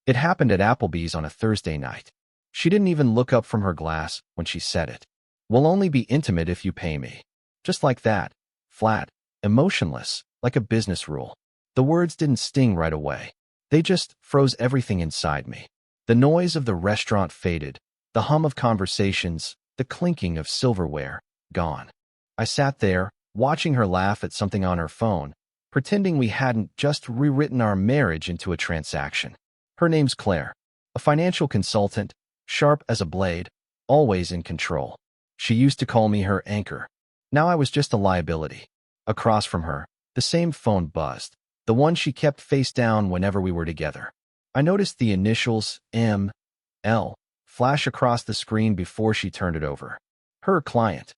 It happened at Applebee's on a Thursday night. She didn't even look up from her glass when she said it. "We'll only be intimate if you pay me." Just like that. Flat. Emotionless. Like a business rule. The words didn't sting right away. They just froze everything inside me. The noise of the restaurant faded. The hum of conversations. The clinking of silverware. Gone. I sat there, watching her laugh at something on her phone, pretending we hadn't just rewritten our marriage into a transaction. Her name's Claire. A financial consultant, sharp as a blade, always in control. She used to call me her anchor. Now I was just a liability. Across from her, the same phone buzzed, the one she kept face down whenever we were together. I noticed the initials M.L. flash across the screen before she turned it over. Her client.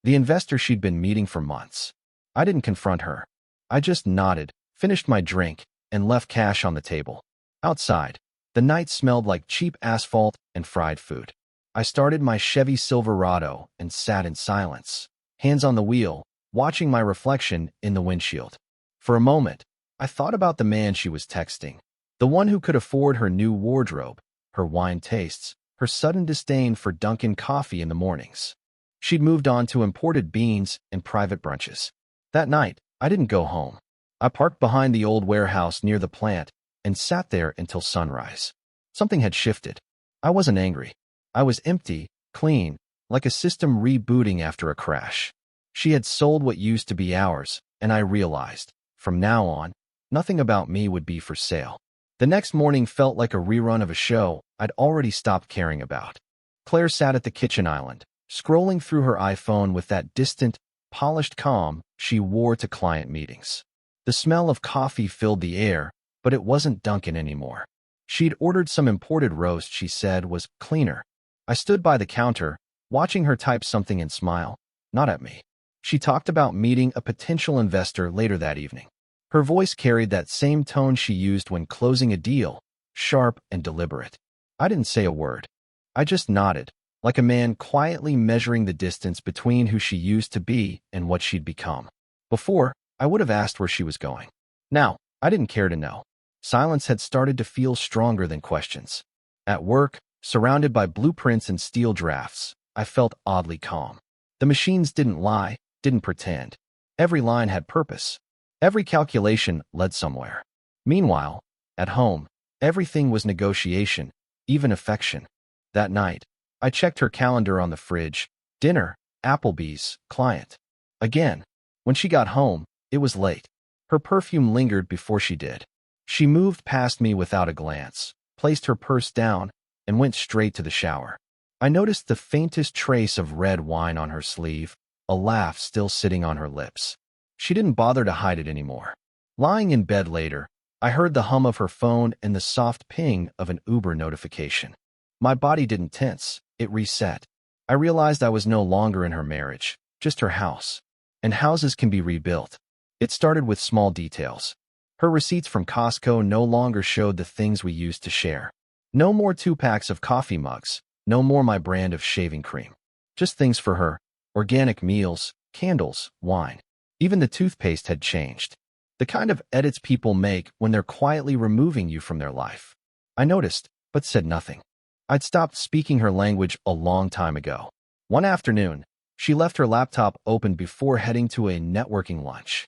The investor she'd been meeting for months. I didn't confront her. I just nodded, finished my drink, and left cash on the table. Outside, the night smelled like cheap asphalt and fried food. I started my Chevy Silverado and sat in silence, hands on the wheel, watching my reflection in the windshield. For a moment, I thought about the man she was texting, the one who could afford her new wardrobe, her wine tastes, her sudden disdain for Dunkin' coffee in the mornings. She'd moved on to imported beans and private brunches. That night, I didn't go home. I parked behind the old warehouse near the plant and sat there until sunrise. Something had shifted. I wasn't angry. I was empty, clean, like a system rebooting after a crash. She had sold what used to be ours, and I realized, from now on, nothing about me would be for sale. The next morning felt like a rerun of a show I'd already stopped caring about. Claire sat at the kitchen island, scrolling through her iPhone with that distant, polished calm she wore to client meetings. The smell of coffee filled the air, but it wasn't Dunkin' anymore. She'd ordered some imported roast she said was cleaner. I stood by the counter, watching her type something and smile, not at me. She talked about meeting a potential investor later that evening. Her voice carried that same tone she used when closing a deal, sharp and deliberate. I didn't say a word. I just nodded, like a man quietly measuring the distance between who she used to be and what she'd become. Before, I would have asked where she was going. Now, I didn't care to know. Silence had started to feel stronger than questions. At work, surrounded by blueprints and steel drafts, I felt oddly calm. The machines didn't lie, didn't pretend. Every line had purpose. Every calculation led somewhere. Meanwhile, at home, everything was negotiation, even affection. That night, I checked her calendar on the fridge. Dinner, Applebee's, client. Again. When she got home, it was late. Her perfume lingered before she did. She moved past me without a glance, placed her purse down, and went straight to the shower. I noticed the faintest trace of red wine on her sleeve, a laugh still sitting on her lips. She didn't bother to hide it anymore. Lying in bed later, I heard the hum of her phone and the soft ping of an Uber notification. My body didn't tense, it reset. I realized I was no longer in her marriage, just her house. And houses can be rebuilt. It started with small details. Her receipts from Costco no longer showed the things we used to share. No more 2-packs of coffee mugs, no more my brand of shaving cream. Just things for her, organic meals, candles, wine. Even the toothpaste had changed. The kind of edits people make when they're quietly removing you from their life. I noticed, but said nothing. I'd stopped speaking her language a long time ago. One afternoon, she left her laptop open before heading to a networking lunch.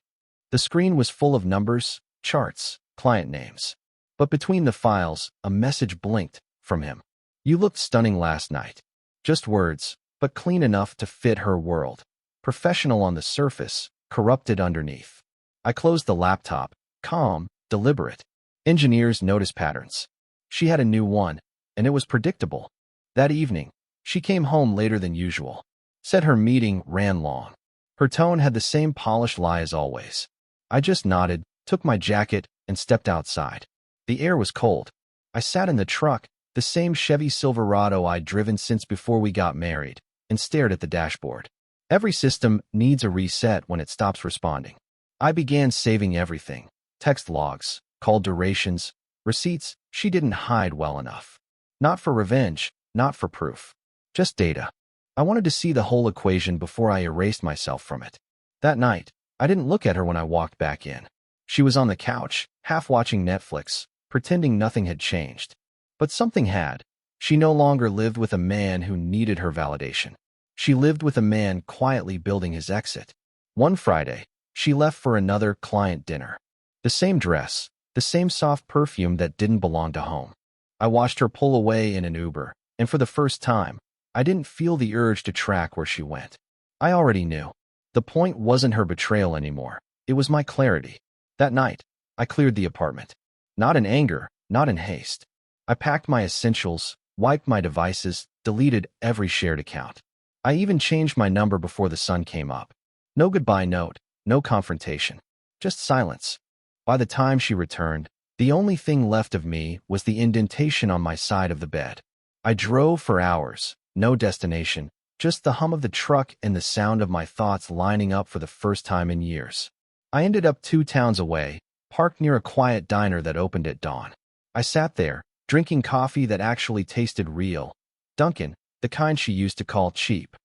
The screen was full of numbers, charts, client names. But between the files, a message blinked from him. "You looked stunning last night." Just words, but clean enough to fit her world. Professional on the surface, corrupted underneath. I closed the laptop, calm, deliberate. Engineers notice patterns. She had a new one, and it was predictable. That evening, she came home later than usual. Said her meeting ran long. Her tone had the same polished lie as always. I just nodded, took my jacket, and stepped outside. The air was cold. I sat in the truck, the same Chevy Silverado I'd driven since before we got married, and stared at the dashboard. Every system needs a reset when it stops responding. I began saving everything. Text logs, call durations, receipts she didn't hide well enough. Not for revenge, not for proof. Just data. I wanted to see the whole equation before I erased myself from it. That night, I didn't look at her when I walked back in. She was on the couch, half watching Netflix, pretending nothing had changed. But something had. She no longer lived with a man who needed her validation. She lived with a man quietly building his exit. One Friday, she left for another client dinner. The same dress, the same soft perfume that didn't belong to home. I watched her pull away in an Uber, and for the first time, I didn't feel the urge to track where she went. I already knew. The point wasn't her betrayal anymore. It was my clarity. That night, I cleared the apartment. Not in anger, not in haste. I packed my essentials, wiped my devices, deleted every shared account. I even changed my number before the sun came up. No goodbye note, no confrontation. Just silence. By the time she returned, the only thing left of me was the indentation on my side of the bed. I drove for hours, no destination, just the hum of the truck and the sound of my thoughts lining up for the first time in years. I ended up 2 towns away, parked near a quiet diner that opened at dawn. I sat there, drinking coffee that actually tasted real. Dunkin', the kind she used to call cheap.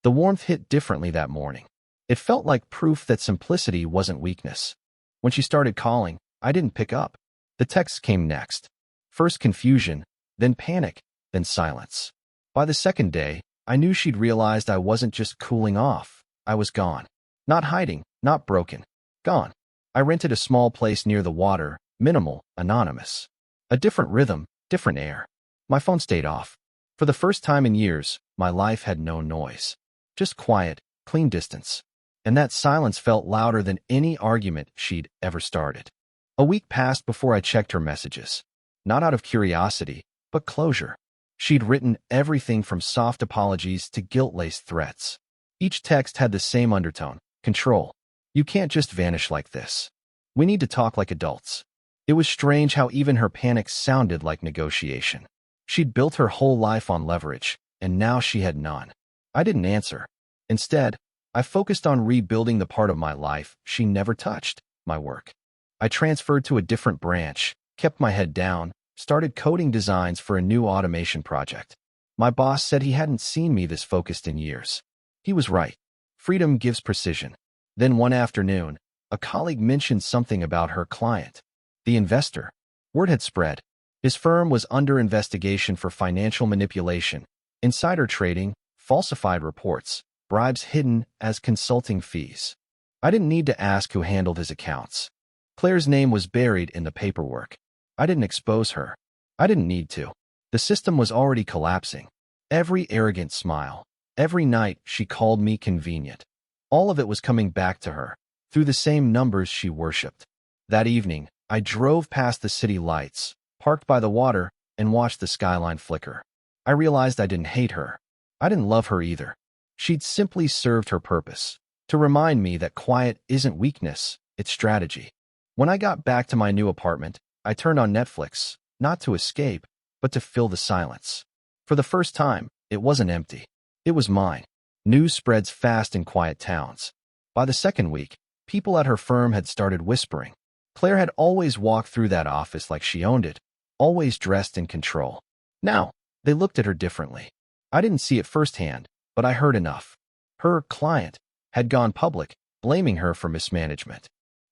The warmth hit differently that morning. It felt like proof that simplicity wasn't weakness. When she started calling, I didn't pick up. The texts came next. First confusion, then panic, then silence. By the second day, I knew she'd realized I wasn't just cooling off. I was gone. Not hiding, not broken. Gone. I rented a small place near the water, minimal, anonymous. A different rhythm, different air. My phone stayed off. For the first time in years, my life had no noise. Just quiet, clean distance. And that silence felt louder than any argument she'd ever started. A week passed before I checked her messages. Not out of curiosity, but closure. She'd written everything from soft apologies to guilt-laced threats. Each text had the same undertone: control. You can't just vanish like this. We need to talk like adults. It was strange how even her panic sounded like negotiation. She'd built her whole life on leverage, and now she had none. I didn't answer. Instead, I focused on rebuilding the part of my life she never touched, my work. I transferred to a different branch, kept my head down, started coding designs for a new automation project. My boss said he hadn't seen me this focused in years. He was right. Freedom gives precision. Then one afternoon, a colleague mentioned something about her client, the investor. Word had spread. His firm was under investigation for financial manipulation, insider trading, falsified reports, bribes hidden as consulting fees. I didn't need to ask who handled his accounts. Claire's name was buried in the paperwork. I didn't expose her. I didn't need to. The system was already collapsing. Every arrogant smile, every night she called me convenient. All of it was coming back to her, through the same numbers she worshipped. That evening, I drove past the city lights, parked by the water, and watched the skyline flicker. I realized I didn't hate her. I didn't love her either. She'd simply served her purpose, to remind me that quiet isn't weakness, it's strategy. When I got back to my new apartment, I turned on Netflix, not to escape, but to fill the silence. For the first time, it wasn't empty. It was mine. News spreads fast in quiet towns. By the second week, people at her firm had started whispering. Claire had always walked through that office like she owned it, always dressed in control. Now, they looked at her differently. I didn't see it firsthand, but I heard enough. Her client had gone public, blaming her for mismanagement.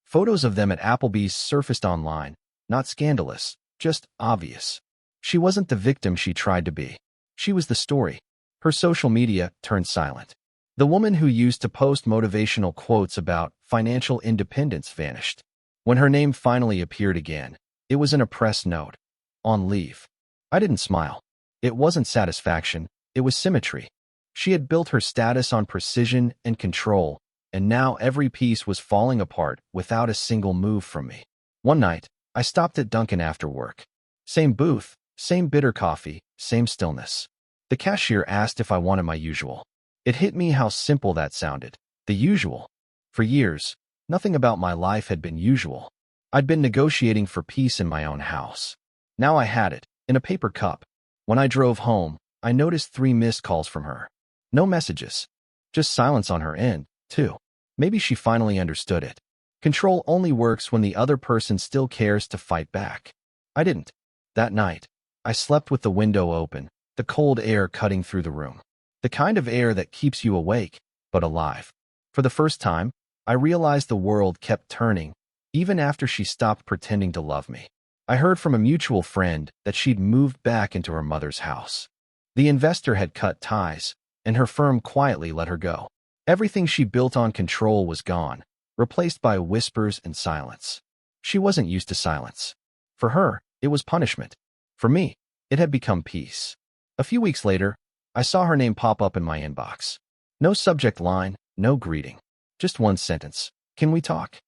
Photos of them at Applebee's surfaced online, not scandalous, just obvious. She wasn't the victim she tried to be. She was the story. Her social media turned silent. The woman who used to post motivational quotes about financial independence vanished. When her name finally appeared again, it was in a press note. On leave. I didn't smile. It wasn't satisfaction, it was symmetry. She had built her status on precision and control, and now every piece was falling apart without a single move from me. One night, I stopped at Dunkin' after work. Same booth, same bitter coffee, same stillness. The cashier asked if I wanted my usual. It hit me how simple that sounded. The usual. For years, nothing about my life had been usual. I'd been negotiating for peace in my own house. Now I had it, in a paper cup. When I drove home, I noticed 3 missed calls from her. No messages. Just silence on her end, too. Maybe she finally understood it. Control only works when the other person still cares to fight back. I didn't. That night, I slept with the window open, the cold air cutting through the room. The kind of air that keeps you awake, but alive. For the first time, I realized the world kept turning, even after she stopped pretending to love me. I heard from a mutual friend that she'd moved back into her mother's house. The investor had cut ties, and her firm quietly let her go. Everything she built on control was gone, replaced by whispers and silence. She wasn't used to silence. For her, it was punishment. For me, it had become peace. A few weeks later, I saw her name pop up in my inbox. No subject line, no greeting. Just one sentence. Can we talk?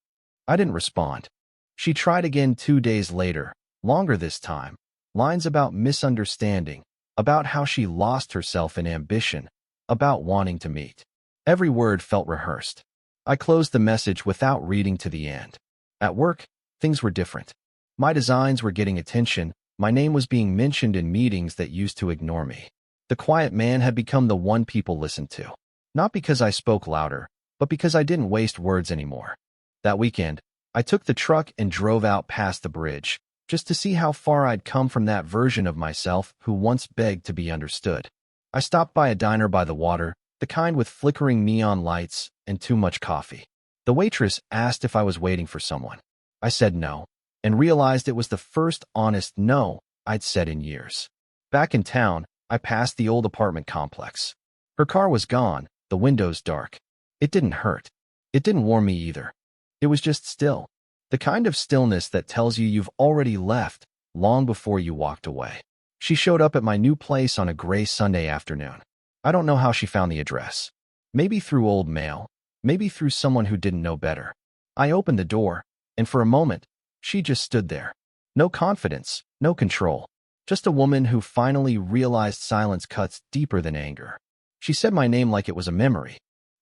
I didn't respond. She tried again 2 days later, longer this time. Lines about misunderstanding, about how she lost herself in ambition, about wanting to meet. Every word felt rehearsed. I closed the message without reading to the end. At work, things were different. My designs were getting attention. My name was being mentioned in meetings that used to ignore me. The quiet man had become the one people listened to. Not because I spoke louder, but because I didn't waste words anymore. That weekend, I took the truck and drove out past the bridge, just to see how far I'd come from that version of myself who once begged to be understood. I stopped by a diner by the water, the kind with flickering neon lights and too much coffee. The waitress asked if I was waiting for someone. I said no, and realized it was the first honest no I'd said in years. Back in town, I passed the old apartment complex. Her car was gone, the windows dark. It didn't hurt. It didn't warm me either. It was just still. The kind of stillness that tells you you've already left long before you walked away. She showed up at my new place on a gray Sunday afternoon. I don't know how she found the address. Maybe through old mail, maybe through someone who didn't know better. I opened the door, and for a moment, she just stood there. No confidence, no control. Just a woman who finally realized silence cuts deeper than anger. She said my name like it was a memory.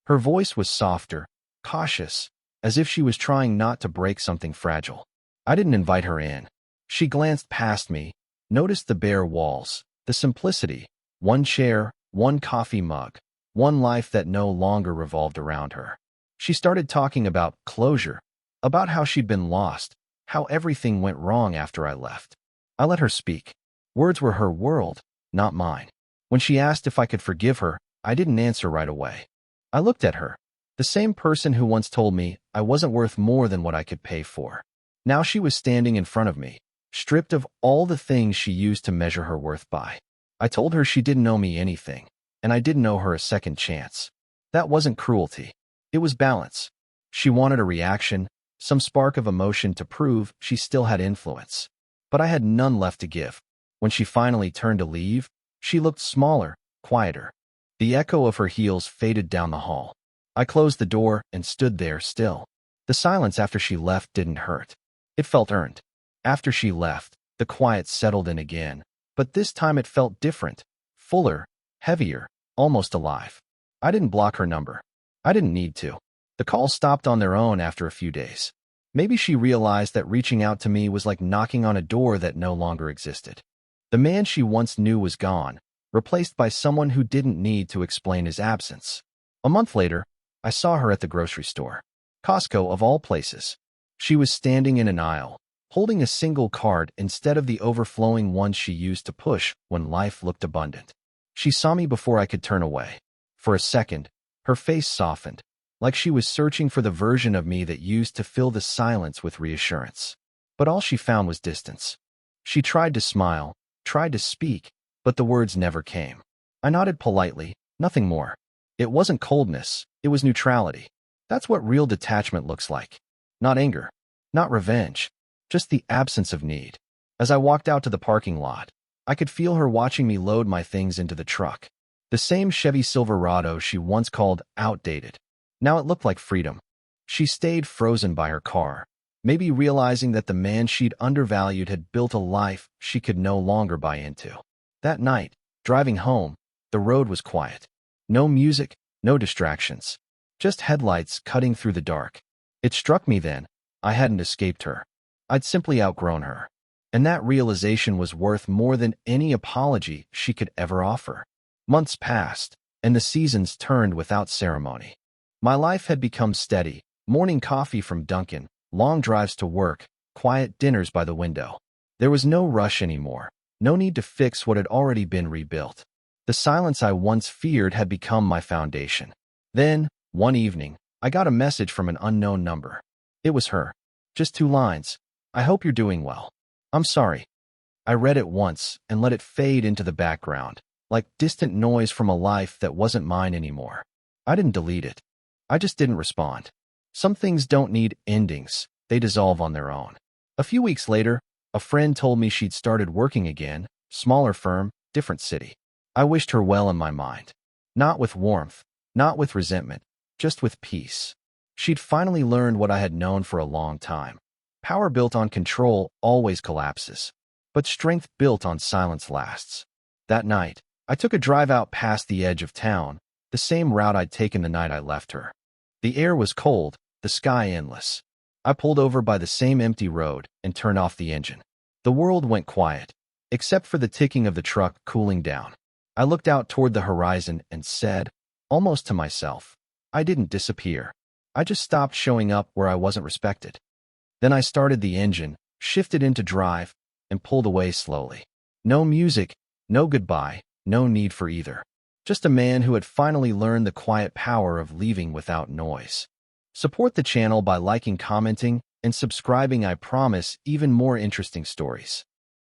Her voice was softer, cautious, as if she was trying not to break something fragile. I didn't invite her in. She glanced past me, noticed the bare walls, the simplicity, one chair, one coffee mug, one life that no longer revolved around her. She started talking about closure, about how she'd been lost, how everything went wrong after I left. I let her speak. Words were her world, not mine. When she asked if I could forgive her, I didn't answer right away. I looked at her, the same person who once told me I wasn't worth more than what I could pay for. Now she was standing in front of me, stripped of all the things she used to measure her worth by. I told her she didn't owe me anything, and I didn't owe her a second chance. That wasn't cruelty. It was balance. She wanted a reaction, some spark of emotion to prove she still had influence. But I had none left to give. When she finally turned to leave, she looked smaller, quieter. The echo of her heels faded down the hall. I closed the door and stood there still. The silence after she left didn't hurt. It felt earned. After she left, the quiet settled in again, but this time it felt different, fuller, heavier, almost alive. I didn't block her number. I didn't need to. The calls stopped on their own after a few days. Maybe she realized that reaching out to me was like knocking on a door that no longer existed. The man she once knew was gone, replaced by someone who didn't need to explain his absence. A month later, I saw her at the grocery store. Costco of all places. She was standing in an aisle, holding a single cart instead of the overflowing one she used to push when life looked abundant. She saw me before I could turn away. For a second, her face softened, like she was searching for the version of me that used to fill the silence with reassurance. But all she found was distance. She tried to smile, tried to speak, but the words never came. I nodded politely, nothing more. It wasn't coldness, it was neutrality. That's what real detachment looks like. Not anger, not revenge, just the absence of need. As I walked out to the parking lot, I could feel her watching me load my things into the truck. The same Chevy Silverado she once called outdated. Now it looked like freedom. She stayed frozen by her car, maybe realizing that the man she'd undervalued had built a life she could no longer buy into. That night, driving home, the road was quiet. No music, no distractions. Just headlights cutting through the dark. It struck me then, I hadn't escaped her. I'd simply outgrown her. And that realization was worth more than any apology she could ever offer. Months passed, and the seasons turned without ceremony. My life had become steady, morning coffee from Dunkin', long drives to work, quiet dinners by the window. There was no rush anymore, no need to fix what had already been rebuilt. The silence I once feared had become my foundation. Then, one evening, I got a message from an unknown number. It was her. Just 2 lines. I hope you're doing well. I'm sorry. I read it once and let it fade into the background, like distant noise from a life that wasn't mine anymore. I didn't delete it. I just didn't respond. Some things don't need endings. They dissolve on their own. A few weeks later, a friend told me she'd started working again, smaller firm, different city. I wished her well in my mind. Not with warmth, not with resentment, just with peace. She'd finally learned what I had known for a long time. Power built on control always collapses, but strength built on silence lasts. That night, I took a drive out past the edge of town, the same route I'd taken the night I left her. The air was cold, the sky endless. I pulled over by the same empty road and turned off the engine. The world went quiet, except for the ticking of the truck cooling down. I looked out toward the horizon and said, almost to myself, I didn't disappear. I just stopped showing up where I wasn't respected. Then I started the engine, shifted into drive, and pulled away slowly. No music, no goodbye, no need for either. Just a man who had finally learned the quiet power of leaving without noise. Support the channel by liking, commenting, and subscribing. I promise even more interesting stories.